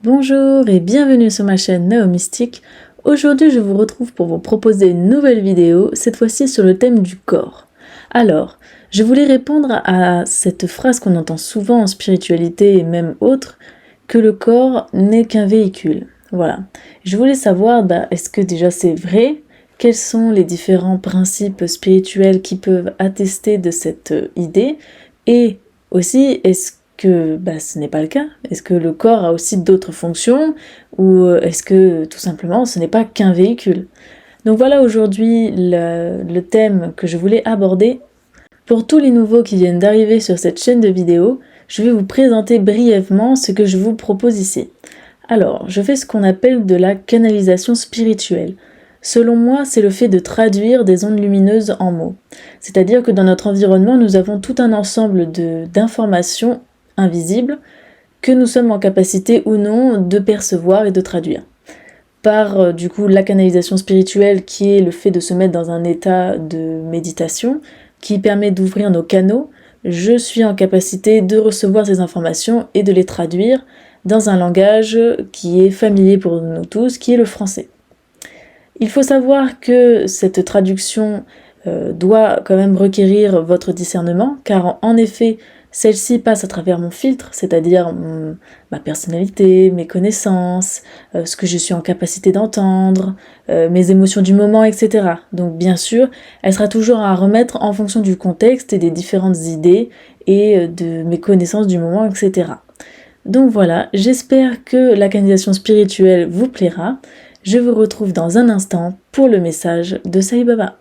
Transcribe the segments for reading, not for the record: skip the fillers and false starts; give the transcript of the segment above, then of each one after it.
Bonjour et bienvenue sur ma chaîne Naomystique. Aujourd'hui je vous retrouve pour vous proposer une nouvelle vidéo, cette fois-ci sur le thème du corps. Alors, je voulais répondre à cette phrase qu'on entend souvent en spiritualité et même autre, que le corps n'est qu'un véhicule. Voilà. Je voulais savoir, est-ce que déjà c'est vrai? Quels sont les différents principes spirituels qui peuvent attester de cette idée? Et aussi, est-ce que ce n'est pas le cas? Est-ce que le corps a aussi d'autres fonctions? Ou est-ce que tout simplement ce n'est pas qu'un véhicule? Donc voilà aujourd'hui le thème que je voulais aborder. Pour tous les nouveaux qui viennent d'arriver sur cette chaîne de vidéos, je vais vous présenter brièvement ce que je vous propose ici. Alors, je fais ce qu'on appelle de la canalisation spirituelle. Selon moi, c'est le fait de traduire des ondes lumineuses en mots. C'est-à-dire que dans notre environnement, nous avons tout un ensemble d'informations invisibles que nous sommes en capacité ou non de percevoir et de traduire. Par du coup la canalisation spirituelle qui est le fait de se mettre dans un état de méditation qui permet d'ouvrir nos canaux, je suis en capacité de recevoir ces informations et de les traduire dans un langage qui est familier pour nous tous, qui est le français. Il faut savoir que cette traduction doit quand même requérir votre discernement, car en effet, celle-ci passe à travers mon filtre, c'est-à-dire ma personnalité, mes connaissances, ce que je suis en capacité d'entendre, mes émotions du moment, etc. Donc bien sûr, elle sera toujours à remettre en fonction du contexte et des différentes idées et de mes connaissances du moment, etc. Donc voilà, j'espère que la canalisation spirituelle vous plaira. Je vous retrouve dans un instant pour le message de Sai Baba.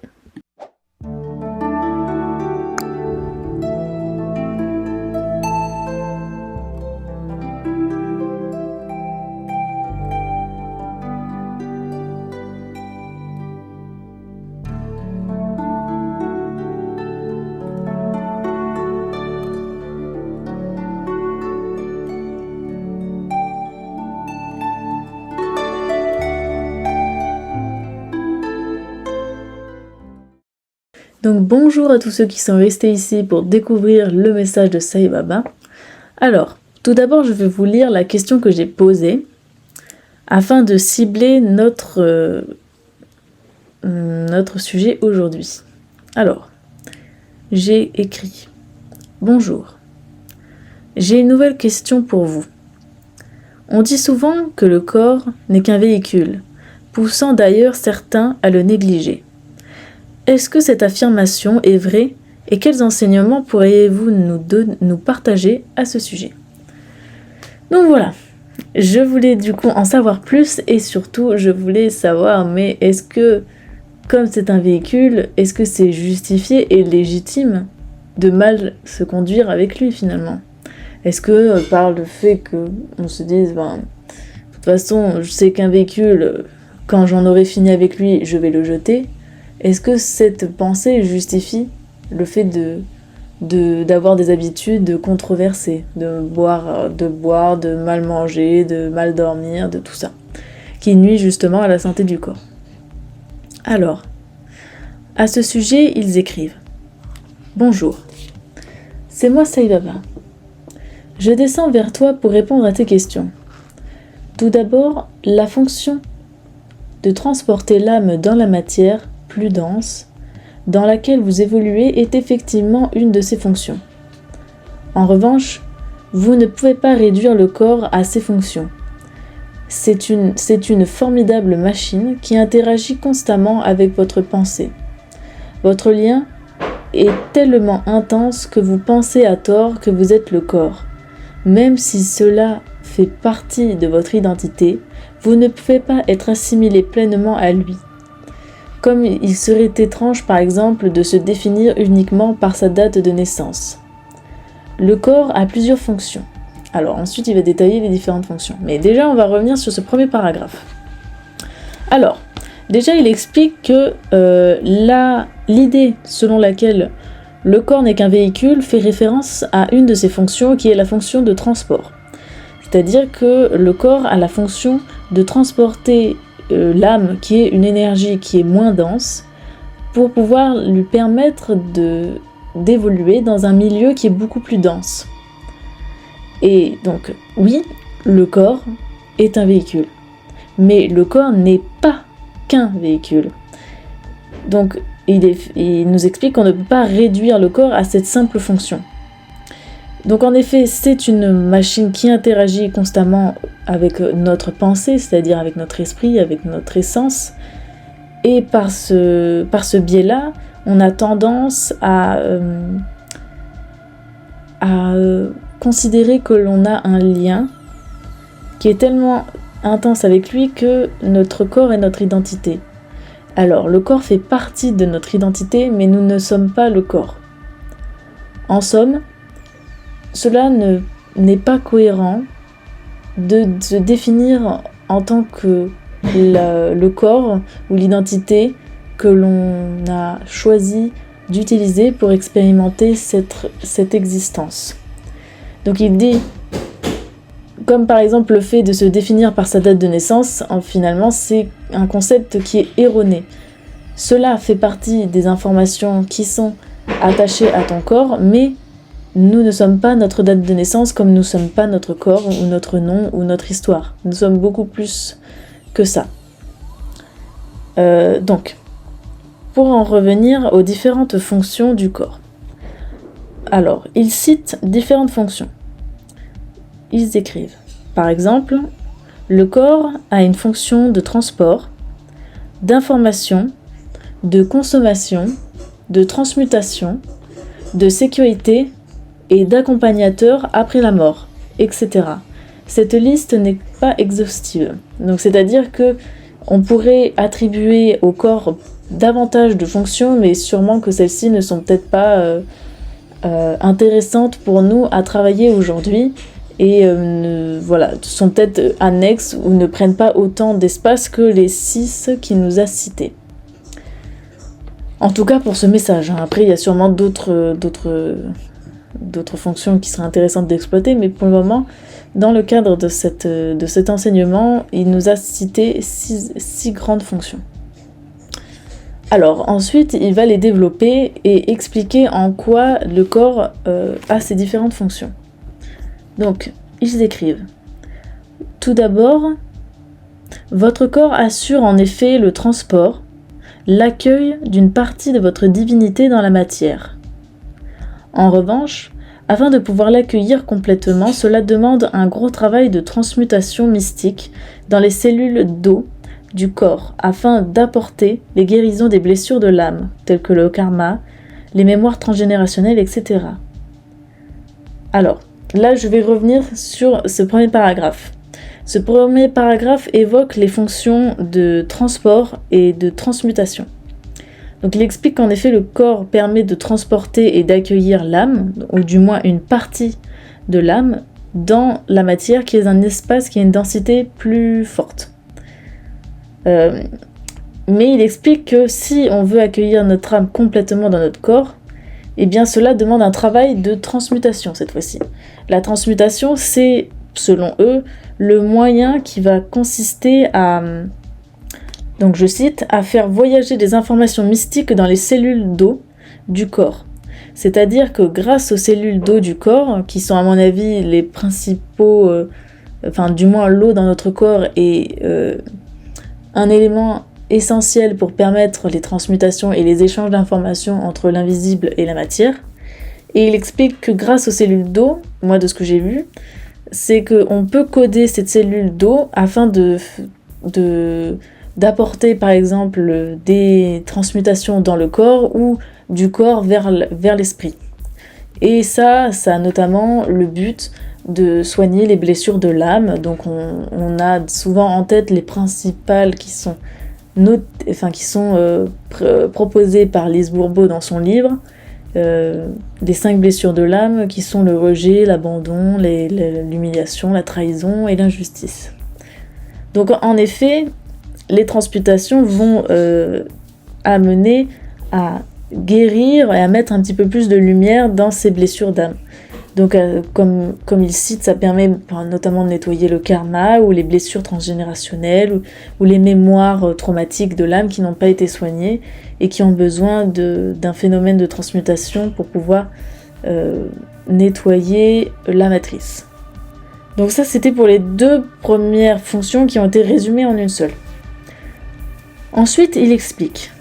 Donc bonjour à tous ceux qui sont restés ici pour découvrir le message de Sai Baba. Alors, tout d'abord je vais vous lire la question que j'ai posée afin de cibler notre sujet aujourd'hui. Alors, j'ai écrit « Bonjour, j'ai une nouvelle question pour vous. On dit souvent que le corps n'est qu'un véhicule, poussant d'ailleurs certains à le négliger. Est-ce que cette affirmation est vraie et quels enseignements pourriez-vous nous partager à ce sujet ?» Donc voilà, je voulais du coup en savoir plus et surtout je voulais savoir, mais est-ce que, comme c'est un véhicule, est-ce que c'est justifié et légitime de mal se conduire avec lui finalement? Est-ce que par le fait qu'on se dise, de toute façon, je sais qu'un véhicule, quand j'en aurai fini avec lui, je vais le jeter? Est-ce que cette pensée justifie le fait d'avoir des habitudes controversées, de boire, de mal manger, de mal dormir, de tout ça, qui nuit justement à la santé du corps? Alors, à ce sujet, ils écrivent « Bonjour, c'est moi Sai Baba. Je descends vers toi pour répondre à tes questions. Tout d'abord, la fonction de transporter l'âme dans la matière plus dense, dans laquelle vous évoluez, est effectivement une de ses fonctions. En revanche, vous ne pouvez pas réduire le corps à ses fonctions. C'est une formidable machine qui interagit constamment avec votre pensée. Votre lien est tellement intense que vous pensez à tort que vous êtes le corps. Même si cela fait partie de votre identité, vous ne pouvez pas être assimilé pleinement à lui. Comme il serait étrange par exemple de se définir uniquement par sa date de naissance. Le corps a plusieurs fonctions. Alors ensuite il va détailler les différentes fonctions. Mais déjà on va revenir sur ce premier paragraphe. Alors, déjà il explique que l'idée selon laquelle le corps n'est qu'un véhicule fait référence à une de ses fonctions qui est la fonction de transport. C'est-à-dire que le corps a la fonction de transporter l'âme, qui est une énergie qui est moins dense, pour pouvoir lui permettre d'évoluer dans un milieu qui est beaucoup plus dense. Et donc, oui, le corps est un véhicule. Mais le corps n'est pas qu'un véhicule. Donc, il nous explique qu'on ne peut pas réduire le corps à cette simple fonction. Donc en effet, c'est une machine qui interagit constamment avec notre pensée, c'est-à-dire avec notre esprit, avec notre essence. Et par ce biais-là, on a tendance à considérer que l'on a un lien qui est tellement intense avec lui que notre corps est notre identité. Alors, le corps fait partie de notre identité, mais nous ne sommes pas le corps. En somme, cela n'est pas cohérent de se définir en tant que le corps ou l'identité que l'on a choisi d'utiliser pour expérimenter cette existence. Donc il dit, comme par exemple le fait de se définir par sa date de naissance, finalement c'est un concept qui est erroné. Cela fait partie des informations qui sont attachées à ton corps, mais nous ne sommes pas notre date de naissance comme nous ne sommes pas notre corps ou notre nom ou notre histoire. Nous sommes beaucoup plus que ça. Donc, pour en revenir aux différentes fonctions du corps. Alors, ils citent différentes fonctions. Ils écrivent. Par exemple, le corps a une fonction de transport, d'information, de consommation, de transmutation, de sécurité et d'accompagnateur après la mort, etc. Cette liste n'est pas exhaustive. Donc, c'est-à-dire que on pourrait attribuer au corps davantage de fonctions, mais sûrement que celles-ci ne sont peut-être pas intéressantes pour nous à travailler aujourd'hui et sont peut-être annexes ou ne prennent pas autant d'espace que les 6 qu'il nous a cités. En tout cas pour ce message. Après, il y a sûrement d'autres fonctions qui seraient intéressantes d'exploiter, mais pour le moment, dans le cadre de cet enseignement, il nous a cité 6 grandes fonctions. Alors, ensuite, il va les développer et expliquer en quoi le corps a ces différentes fonctions. Donc, ils écrivent. Tout d'abord, votre corps assure en effet le transport, l'accueil d'une partie de votre divinité dans la matière. En revanche, afin de pouvoir l'accueillir complètement, cela demande un gros travail de transmutation mystique dans les cellules d'eau du corps, afin d'apporter les guérisons des blessures de l'âme, telles que le karma, les mémoires transgénérationnelles, etc. Alors, là je vais revenir sur ce premier paragraphe. Ce premier paragraphe évoque les fonctions de transport et de transmutation. Donc il explique qu'en effet le corps permet de transporter et d'accueillir l'âme, ou du moins une partie de l'âme, dans la matière qui est un espace qui a une densité plus forte. Mais il explique que si on veut accueillir notre âme complètement dans notre corps, eh bien cela demande un travail de transmutation cette fois-ci. La transmutation, c'est, selon eux, le moyen qui va consister à... Donc je cite, à faire voyager des informations mystiques dans les cellules d'eau du corps. C'est-à-dire que grâce aux cellules d'eau du corps, qui sont à mon avis les principaux, du moins l'eau dans notre corps est un élément essentiel pour permettre les transmutations et les échanges d'informations entre l'invisible et la matière. Et il explique que grâce aux cellules d'eau, moi de ce que j'ai vu, c'est qu'on peut coder cette cellule d'eau afin d'apporter par exemple des transmutations dans le corps ou du corps vers l'esprit. Et ça a notamment le but de soigner les blessures de l'âme. Donc on a souvent en tête les principales qui sont proposées par Lise Bourbeau dans son livre, les 5 blessures de l'âme qui sont le rejet, l'abandon, l'humiliation, la trahison et l'injustice. Donc en effet, les transmutations vont amener à guérir et à mettre un petit peu plus de lumière dans ces blessures d'âme. Donc comme il cite, ça permet notamment de nettoyer le karma ou les blessures transgénérationnelles ou les mémoires traumatiques de l'âme qui n'ont pas été soignées et qui ont besoin d'un phénomène de transmutation pour pouvoir nettoyer la matrice. Donc ça, c'était pour les 2 premières fonctions qui ont été résumées en une seule. Ensuite, il explique.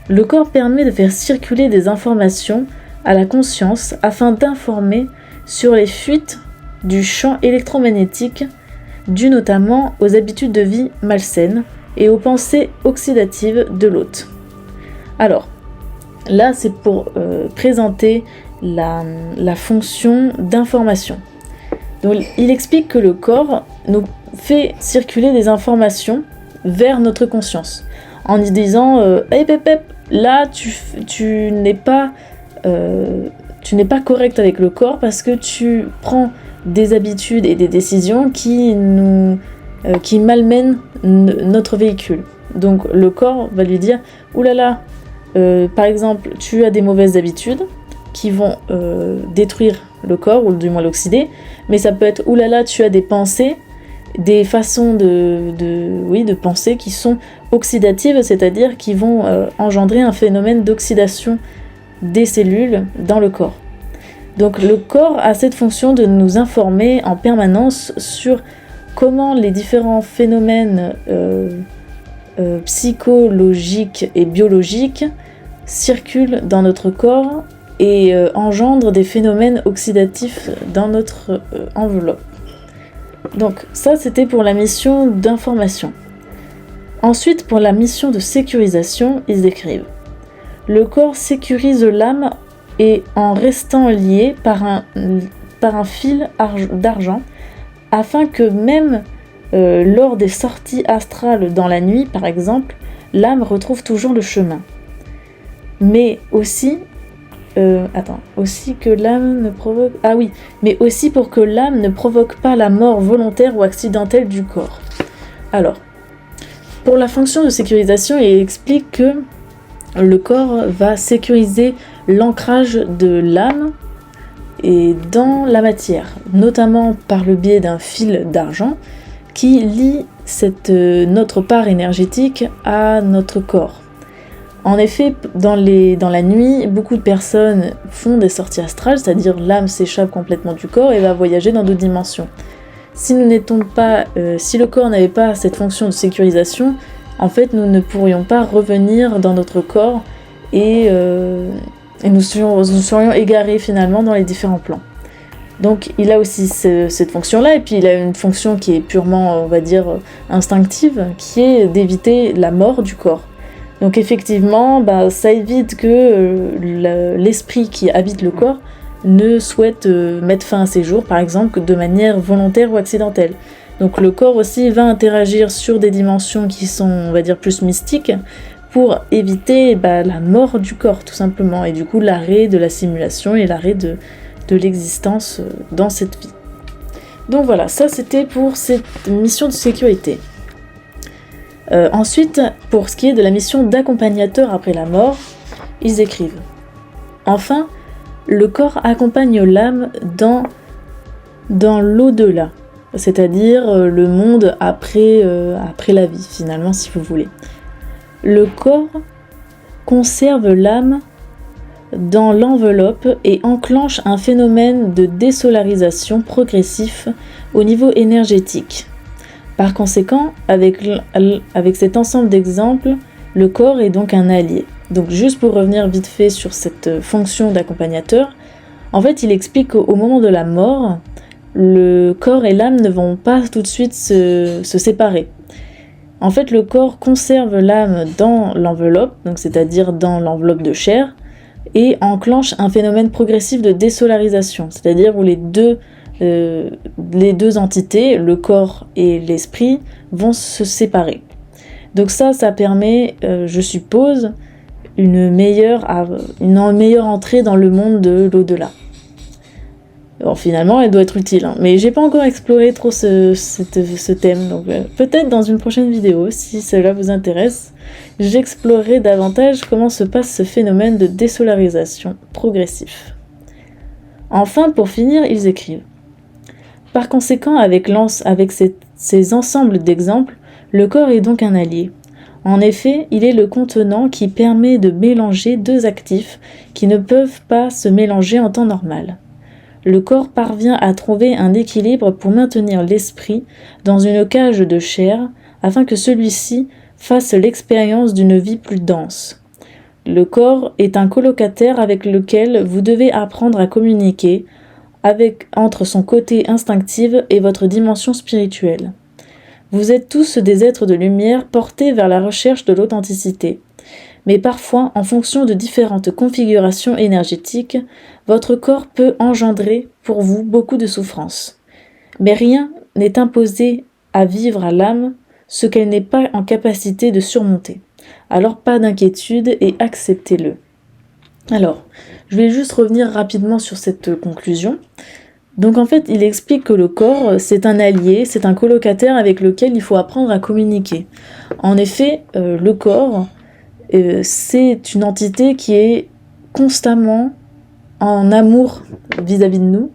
Le corps permet de faire circuler des informations à la conscience afin d'informer sur les fuites du champ électromagnétique dues notamment aux habitudes de vie malsaines et aux pensées oxydatives de l'hôte. Alors, là, c'est pour présenter la fonction d'information. Donc, il explique que le corps nous fait circuler des informations vers notre conscience en y disant là tu n'es pas correct avec le corps parce que tu prends des habitudes et des décisions qui malmènent notre véhicule. Donc le corps va lui dire oulala, par exemple tu as des mauvaises habitudes qui vont détruire le corps ou du moins l'oxyder, mais ça peut être oulala tu as des pensées, des façons de penser qui sont oxydatives, c'est-à-dire qui vont engendrer un phénomène d'oxydation des cellules dans le corps. Donc le corps a cette fonction de nous informer en permanence sur comment les différents phénomènes psychologiques et biologiques circulent dans notre corps et engendrent des phénomènes oxydatifs dans notre enveloppe. Donc ça, c'était pour la mission d'information. Ensuite, pour la mission de sécurisation, ils écrivent « Le corps sécurise l'âme et en restant lié par un fil d'argent, afin que même lors des sorties astrales dans la nuit, par exemple, l'âme retrouve toujours le chemin. Mais aussi... aussi que l'âme ne provoque... Ah oui, mais aussi pour que l'âme ne provoque pas la mort volontaire ou accidentelle du corps. » Alors, pour la fonction de sécurisation, il explique que le corps va sécuriser l'ancrage de l'âme et dans la matière, notamment par le biais d'un fil d'argent qui lie notre part énergétique à notre corps. En effet, dans la nuit, beaucoup de personnes font des sorties astrales, c'est-à-dire l'âme s'échappe complètement du corps et va voyager dans d'autres dimensions. Si le corps n'avait pas cette fonction de sécurisation, en fait, nous ne pourrions pas revenir dans notre corps et nous serions égarés finalement dans les différents plans. Donc il a aussi cette fonction-là, et puis il a une fonction qui est purement, on va dire, instinctive, qui est d'éviter la mort du corps. Donc effectivement, ça évite que l'esprit qui habite le corps ne souhaite mettre fin à ses jours, par exemple, de manière volontaire ou accidentelle. Donc le corps aussi va interagir sur des dimensions qui sont, on va dire, plus mystiques, pour éviter la mort du corps, tout simplement, et du coup l'arrêt de la simulation et l'arrêt de l'existence dans cette vie. Donc voilà, ça c'était pour cette mission de sécurité. Ensuite, pour ce qui est de la mission d'accompagnateur après la mort, ils écrivent « Enfin, le corps accompagne l'âme dans l'au-delà, c'est-à-dire le monde après la vie, finalement, si vous voulez. Le corps conserve l'âme dans l'enveloppe et enclenche un phénomène de désolarisation progressif au niveau énergétique. Par conséquent, avec cet ensemble d'exemples, le corps est donc un allié. Donc juste pour revenir vite fait sur cette fonction d'accompagnateur, en fait il explique qu'au moment de la mort, le corps et l'âme ne vont pas tout de suite se séparer. En fait, le corps conserve l'âme dans l'enveloppe, donc c'est-à-dire dans l'enveloppe de chair, et enclenche un phénomène progressif de désolarisation, c'est-à-dire où les deux entités, le corps et l'esprit, vont se séparer. Donc ça permet, je suppose, une meilleure entrée dans le monde de l'au-delà. Bon, finalement, elle doit être utile, hein. Mais j'ai pas encore exploré trop ce thème, donc peut-être dans une prochaine vidéo, si cela vous intéresse, j'explorerai davantage comment se passe ce phénomène de désolarisation progressif. Enfin, pour finir, ils écrivent « Par conséquent, avec ces ensembles d'exemples, le corps est donc un allié. En effet, il est le contenant qui permet de mélanger deux actifs qui ne peuvent pas se mélanger en temps normal. le corps parvient à trouver un équilibre pour maintenir l'esprit dans une cage de chair afin que celui-ci fasse l'expérience d'une vie plus dense. Le corps est un colocataire avec lequel vous devez apprendre à communiquer entre son côté instinctif et votre dimension spirituelle. Vous êtes tous des êtres de lumière portés vers la recherche de l'authenticité. Mais parfois, en fonction de différentes configurations énergétiques, votre corps peut engendrer pour vous beaucoup de souffrance. Mais rien n'est imposé à vivre à l'âme ce qu'elle n'est pas en capacité de surmonter. Alors pas d'inquiétude et acceptez-le. Alors, je vais juste revenir rapidement sur cette conclusion. Donc en fait, il explique que le corps, c'est un allié, c'est un colocataire avec lequel il faut apprendre à communiquer. En effet, le corps, c'est une entité qui est constamment en amour vis-à-vis de nous.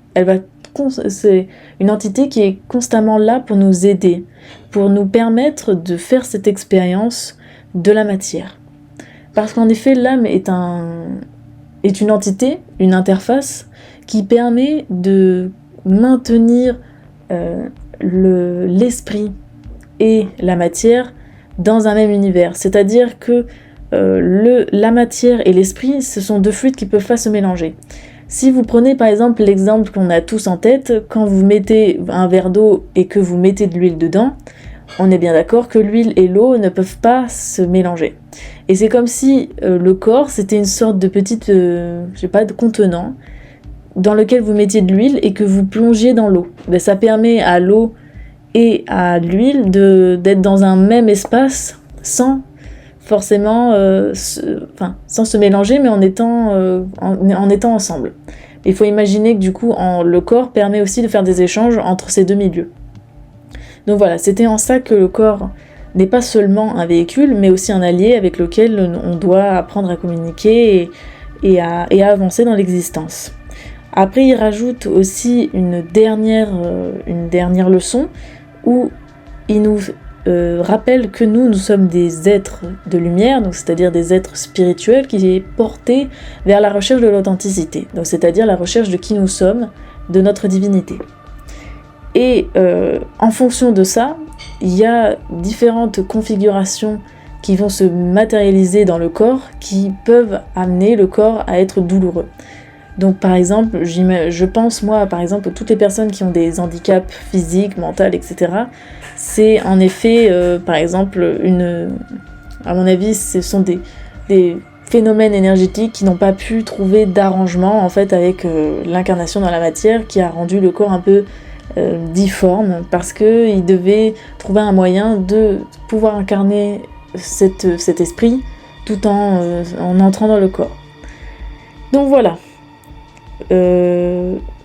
C'est une entité qui est constamment là pour nous aider, pour nous permettre de faire cette expérience de la matière. Parce qu'en effet, l'âme est une entité, une interface, qui permet de maintenir l'esprit et la matière dans un même univers. C'est-à-dire que la matière et l'esprit, ce sont deux fluides qui ne peuvent pas se mélanger. Si vous prenez par exemple l'exemple qu'on a tous en tête, quand vous mettez un verre d'eau et que vous mettez de l'huile dedans, on est bien d'accord que l'huile et l'eau ne peuvent pas se mélanger. Et c'est comme si le corps, c'était une sorte de petite, de contenant dans lequel vous mettiez de l'huile et que vous plongiez dans l'eau. Ben, ça permet à l'eau et à l'huile d'être dans un même espace sans forcément sans se mélanger, mais en étant ensemble. Il faut imaginer que du coup, le corps permet aussi de faire des échanges entre ces deux milieux. Donc voilà, c'était en ça que le corps n'est pas seulement un véhicule, mais aussi un allié avec lequel on doit apprendre à communiquer et à avancer dans l'existence. Après, il rajoute aussi une dernière leçon où il nous rappelle que nous sommes des êtres de lumière, donc c'est-à-dire des êtres spirituels qui est portés vers la recherche de l'authenticité, donc c'est-à-dire la recherche de qui nous sommes, de notre divinité. Et en fonction de ça, il y a différentes configurations qui vont se matérialiser dans le corps qui peuvent amener le corps à être douloureux. Donc par exemple, je pense moi par exemple toutes les personnes qui ont des handicaps physiques, mentaux, etc. C'est en effet par exemple à mon avis ce sont des phénomènes énergétiques qui n'ont pas pu trouver d'arrangement en fait avec l'incarnation dans la matière qui a rendu le corps un peu difforme parce qu'ils devaient trouver un moyen de pouvoir incarner cet esprit tout en entrant dans le corps. Donc voilà.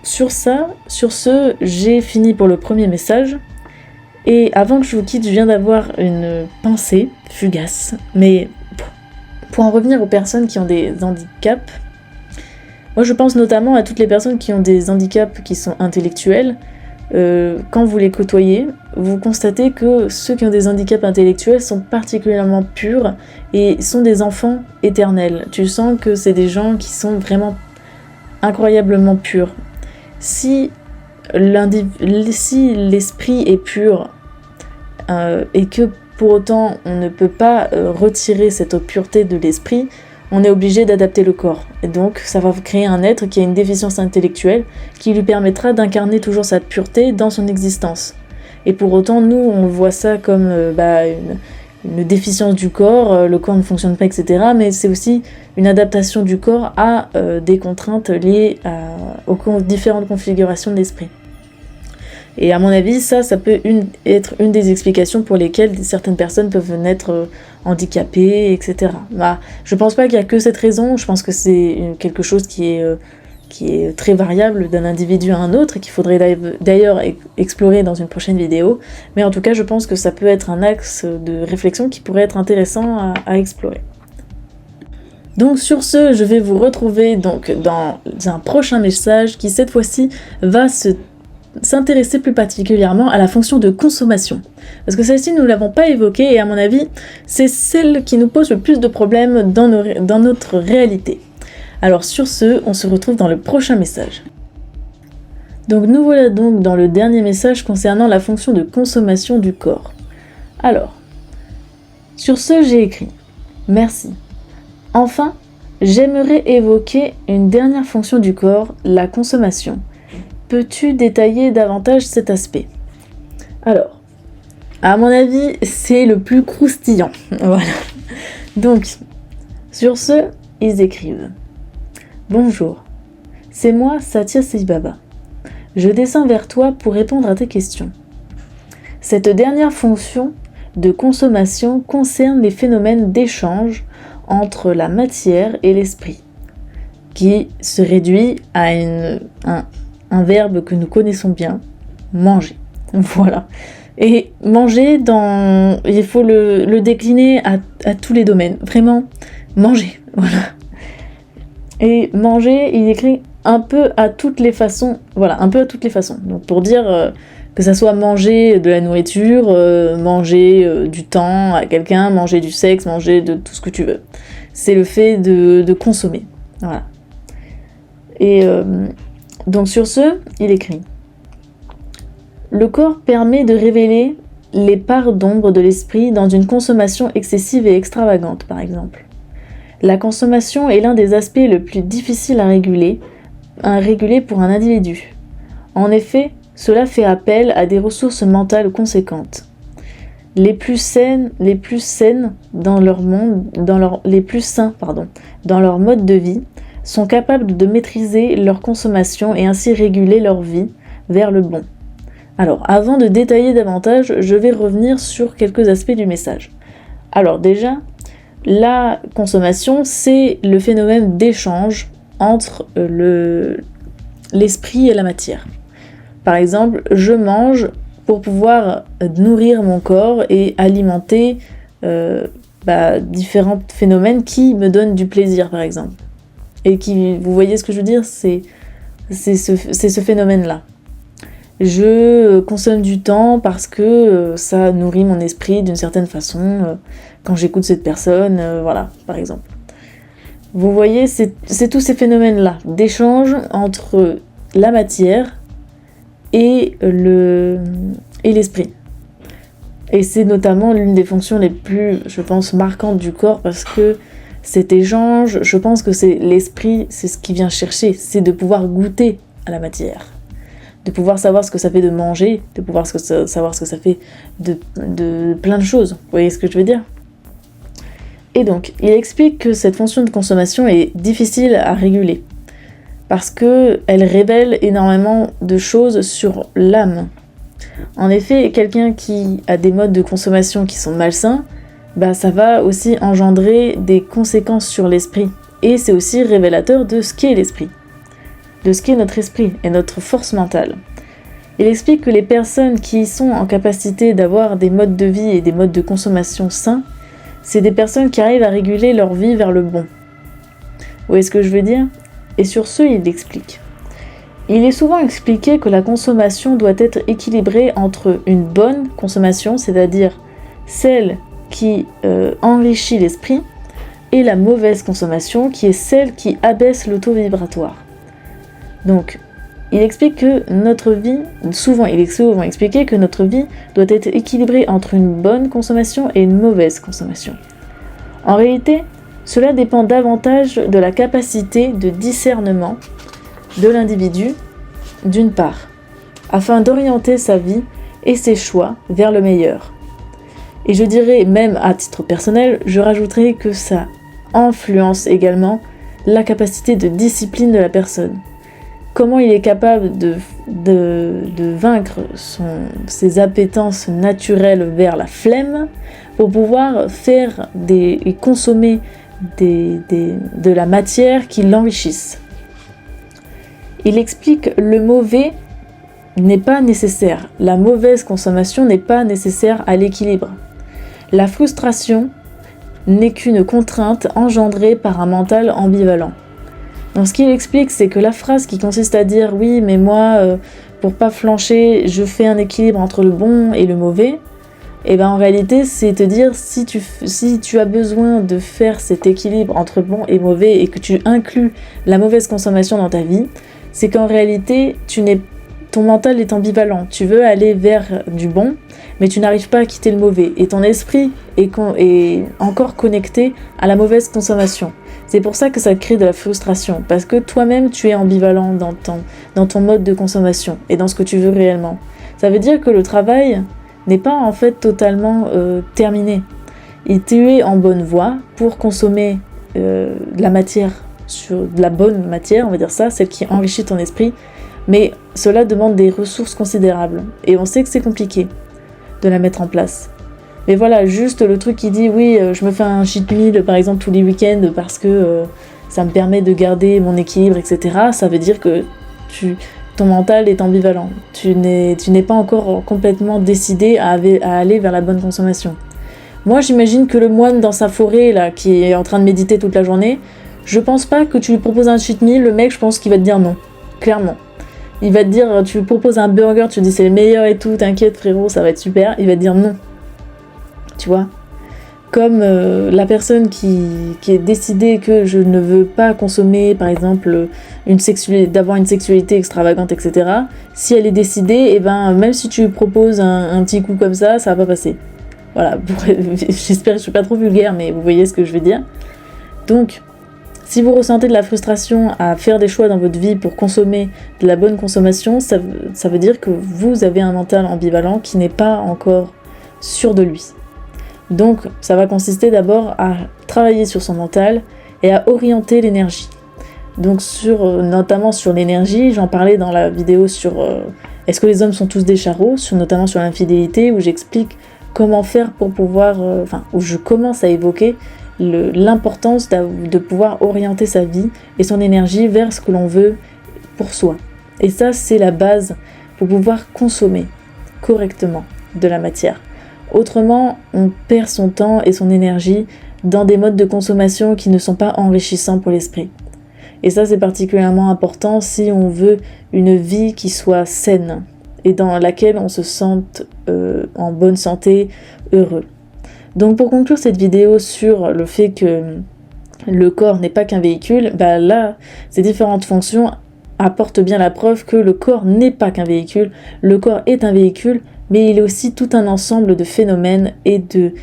Sur ce, j'ai fini pour le premier message. Et avant que je vous quitte, je viens d'avoir une pensée fugace. Mais pour en revenir aux personnes qui ont des handicaps, moi je pense notamment à toutes les personnes qui ont des handicaps qui sont intellectuels. Quand vous les côtoyez, vous constatez que ceux qui ont des handicaps intellectuels sont particulièrement purs et sont des enfants éternels. Tu sens que c'est des gens qui sont vraiment incroyablement pur. Si l'esprit est pur et que pour autant on ne peut pas retirer cette pureté de l'esprit, on est obligé d'adapter le corps. Et donc ça va créer un être qui a une déficience intellectuelle qui lui permettra d'incarner toujours sa pureté dans son existence. Et pour autant, nous, on voit ça comme une déficience du corps, le corps ne fonctionne pas, etc. Mais c'est aussi une adaptation du corps à des contraintes liées aux différentes configurations de l'esprit. Et à mon avis, ça peut être une des explications pour lesquelles certaines personnes peuvent naître handicapées, etc. Je pense pas qu'il y a que cette raison, je pense que c'est quelque chose qui est très variable d'un individu à un autre et qu'il faudrait d'ailleurs explorer dans une prochaine vidéo. Mais en tout cas, je pense que ça peut être un axe de réflexion qui pourrait être intéressant à explorer. Donc sur ce, je vais vous retrouver donc dans un prochain message qui cette fois-ci va s'intéresser plus particulièrement à la fonction de consommation. Parce que celle-ci, nous ne l'avons pas évoquée et à mon avis, c'est celle qui nous pose le plus de problèmes dans notre réalité. Alors sur ce, on se retrouve dans le prochain message. Donc nous voilà donc dans le dernier message concernant la fonction de consommation du corps. Alors, sur ce j'ai écrit « Merci. Enfin, j'aimerais évoquer une dernière fonction du corps, la consommation. Peux-tu détailler davantage cet aspect ?» Alors, à mon avis, c'est le plus croustillant. Voilà. Donc, sur ce, ils écrivent « Bonjour, c'est moi Satya Sai Baba. Je descends vers toi pour répondre à tes questions. Cette dernière fonction de consommation concerne les phénomènes d'échange entre la matière et l'esprit, qui se réduit à un verbe que nous connaissons bien, manger. Voilà. Et manger, il faut le décliner à tous les domaines. Vraiment, manger. Voilà. Et manger, il écrit un peu à toutes les façons. Voilà, un peu à toutes les façons. Donc pour dire que ça soit manger de la nourriture, manger du temps à quelqu'un, manger du sexe, manger de tout ce que tu veux. C'est le fait de consommer. Voilà. Et donc sur ce, il écrit « Le corps permet de révéler les parts d'ombre de l'esprit dans une consommation excessive et extravagante, par exemple. La consommation est l'un des aspects les plus difficiles à réguler pour un individu. En effet, cela fait appel à des ressources mentales conséquentes. Les plus sains dans leur mode de vie sont capables de maîtriser leur consommation et ainsi réguler leur vie vers le bon. Alors, avant de détailler davantage, je vais revenir sur quelques aspects du message. Alors déjà, la consommation, c'est le phénomène d'échange entre l'esprit et la matière. Par exemple, je mange pour pouvoir nourrir mon corps et alimenter différents phénomènes qui me donnent du plaisir, par exemple. Et qui, vous voyez ce que je veux dire, c'est ce phénomène-là. Je consomme du temps parce que ça nourrit mon esprit d'une certaine façon quand j'écoute cette personne, voilà, par exemple. Vous voyez, c'est tous ces phénomènes-là d'échange entre la matière et l'esprit. Et c'est notamment l'une des fonctions les plus, je pense, marquantes du corps parce que cet échange, je pense que c'est l'esprit, c'est ce qui vient chercher, c'est de pouvoir goûter à la matière. De pouvoir savoir ce que ça fait de manger, de pouvoir savoir ce que ça fait de plein de choses. Vous voyez ce que je veux dire ? Et donc, il explique que cette fonction de consommation est difficile à réguler, parce qu'elle révèle énormément de choses sur l'âme. En effet, quelqu'un qui a des modes de consommation qui sont malsains, ça va aussi engendrer des conséquences sur l'esprit. Et c'est aussi révélateur de ce qu'est l'esprit, de ce qu'est notre esprit et notre force mentale. Il explique que les personnes qui sont en capacité d'avoir des modes de vie et des modes de consommation sains, c'est des personnes qui arrivent à réguler leur vie vers le bon. Vous voyez ce que je veux dire ? Et sur ce, il explique. Il est souvent expliqué que la consommation doit être équilibrée entre une bonne consommation, c'est-à-dire celle qui enrichit l'esprit, et la mauvaise consommation, qui est celle qui abaisse le taux vibratoire. Donc, il explique que notre vie, il est souvent expliqué que notre vie doit être équilibrée entre une bonne consommation et une mauvaise consommation. En réalité, cela dépend davantage de la capacité de discernement de l'individu, d'une part, afin d'orienter sa vie et ses choix vers le meilleur. Et je dirais, même à titre personnel, je rajouterais que ça influence également la capacité de discipline de la personne. Comment il est capable de vaincre ses appétences naturelles vers la flemme pour pouvoir faire et consommer de la matière qui l'enrichisse. Il explique le mauvais n'est pas nécessaire, la mauvaise consommation n'est pas nécessaire à l'équilibre. La frustration n'est qu'une contrainte engendrée par un mental ambivalent. Donc ce qu'il explique, c'est que la phrase qui consiste à dire « oui, mais moi, pour pas flancher, je fais un équilibre entre le bon et le mauvais », en réalité, c'est te dire si tu as besoin de faire cet équilibre entre bon et mauvais et que tu inclus la mauvaise consommation dans ta vie, c'est qu'en réalité, tu n'es ton mental est ambivalent. Tu veux aller vers du bon, mais tu n'arrives pas à quitter le mauvais. Et ton esprit est encore connecté à la mauvaise consommation. C'est pour ça que ça crée de la frustration, parce que toi-même, tu es ambivalent dans ton mode de consommation et dans ce que tu veux réellement. Ça veut dire que le travail n'est pas en fait totalement terminé. Et tu es en bonne voie pour consommer de la matière, de la bonne matière, on va dire ça, celle qui enrichit ton esprit, mais cela demande des ressources considérables. Et on sait que c'est compliqué de la mettre en place. Mais voilà, juste le truc qui dit oui, je me fais un cheat meal par exemple tous les week-ends parce que ça me permet de garder mon équilibre, etc. Ça veut dire que ton mental est ambivalent. Tu n'es pas encore complètement décidé à aller vers la bonne consommation. Moi, j'imagine que le moine dans sa forêt, là, qui est en train de méditer toute la journée, je pense pas que tu lui proposes un cheat meal, le mec, je pense qu'il va te dire non. Clairement. Il va te dire, tu lui proposes un burger, tu lui dis c'est le meilleur et tout, t'inquiète frérot, ça va être super. Il va te dire non. Tu vois ? Comme la personne qui est décidée que je ne veux pas consommer, par exemple, d'avoir une sexualité extravagante, etc. Si elle est décidée, et ben même si tu lui proposes un petit coup comme ça va pas passer. Voilà, j'espère que je suis pas trop vulgaire, mais vous voyez ce que je veux dire. Donc, si vous ressentez de la frustration à faire des choix dans votre vie pour consommer de la bonne consommation, ça veut dire que vous avez un mental ambivalent qui n'est pas encore sûr de lui. Donc, ça va consister d'abord à travailler sur son mental et à orienter l'énergie. Donc, notamment sur l'énergie, j'en parlais dans la vidéo sur est-ce que les hommes sont tous des charros, notamment sur l'infidélité, où j'explique comment faire pour pouvoir, où je commence à évoquer l'importance de pouvoir orienter sa vie et son énergie vers ce que l'on veut pour soi. Et ça, c'est la base pour pouvoir consommer correctement de la matière. Autrement, on perd son temps et son énergie dans des modes de consommation qui ne sont pas enrichissants pour l'esprit. Et ça, c'est particulièrement important si on veut une vie qui soit saine et dans laquelle on se sente en bonne santé, heureux. Donc pour conclure cette vidéo sur le fait que le corps n'est pas qu'un véhicule, là, ces différentes fonctions apportent bien la preuve que le corps n'est pas qu'un véhicule. Le corps est un véhicule, mais il est aussi tout un ensemble de phénomènes et de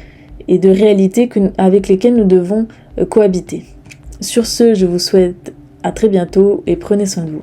réalités avec lesquelles nous devons cohabiter. Sur ce, je vous souhaite à très bientôt et prenez soin de vous.